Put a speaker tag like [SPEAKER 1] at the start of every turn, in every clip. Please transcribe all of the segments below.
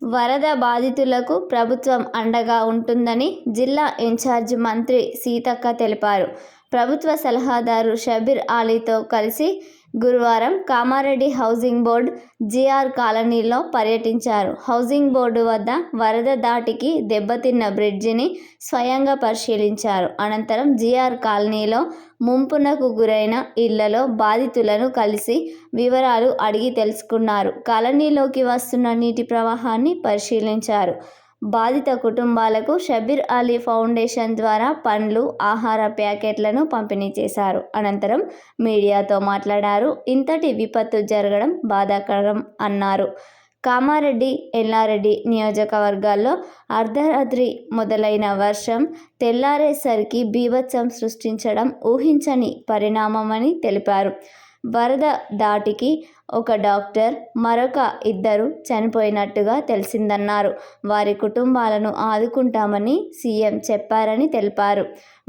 [SPEAKER 1] వరద బాధితులకు ప్రభుత్వం అండగా ఉంటుందని జిల్లా ఇన్ఛార్జ్ మంత్రి సీతక్క తెలిపారు. ప్రభుత్వ సలహాదారు షబీర్ అలీతో కలిసి గురువారం కామారెడ్డి హౌసింగ్ బోర్డు జిఆర్ కాలనీలో పర్యటించారు. హౌసింగ్ బోర్డు వద్ద వరద దాటికి దెబ్బతిన్న బ్రిడ్జిని స్వయంగా పరిశీలించారు. అనంతరం జిఆర్ కాలనీలో ముంపునకు గురైన ఇళ్లలో బాధితులను కలిసి వివరాలు అడిగి తెలుసుకున్నారు. కాలనీలోకి వస్తున్న నీటి ప్రవాహాన్ని పరిశీలించారు. బాధిత కుటుంబాలకు షబీర్ అలీ ఫౌండేషన్ ద్వారా పండ్లు, ఆహార ప్యాకెట్లను పంపిణీ చేశారు. అనంతరం మీడియాతో మాట్లాడారు. ఇంతటి విపత్తు జరగడం బాధాకరం అన్నారు. కామారెడ్డి, ఎల్లారెడ్డి నియోజకవర్గాల్లో అర్ధరాత్రి మొదలైన వర్షం తెల్లారేసరికి బీభత్సం సృష్టించడం ఊహించని పరిణామమని తెలిపారు. వరద దాటికి ఒక డాక్టర్, మరొక ఇద్దరు చనిపోయినట్టుగా తెలిసిందన్నారు. వారి కుటుంబాలను ఆదుకుంటామని సీఎం చెప్పారని తెలిపారు.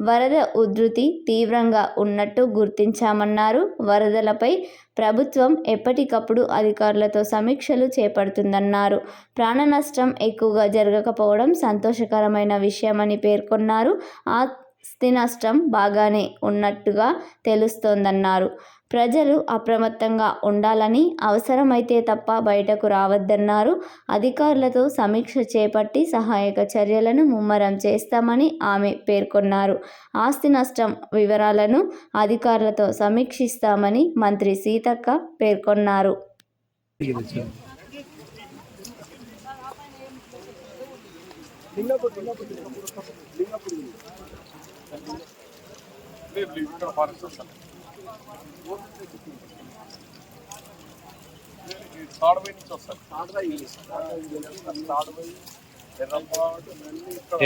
[SPEAKER 1] వరద ఉధృతి తీవ్రంగా ఉన్నట్టు గుర్తించామన్నారు. వరదలపై ప్రభుత్వం ఎప్పటికప్పుడు అధికారులతో సమీక్షలు చేపడుతుందన్నారు. ప్రాణ నష్టం ఎక్కువగా జరగకపోవడం సంతోషకరమైన విషయమని పేర్కొన్నారు. ఆస్తి నష్టం బాగానే ఉన్నట్టుగా తెలుస్తోందన్నారు. ప్రజలు అప్రమత్తంగా ఉండాలని, అవసరమైతే తప్ప బయటకు రావద్దన్నారు. అధికారులతో సమీక్ష చేపట్టి సహాయక చర్యలను ముమ్మరం చేస్తామని ఆమె పేర్కొన్నారు. ఆస్తి నష్టం వివరాలను అధికారులతో సమీక్షిస్తామని మంత్రి సీతక్క పేర్కొన్నారు.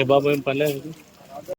[SPEAKER 2] ఏ బాబు ఏం పర్లేదు.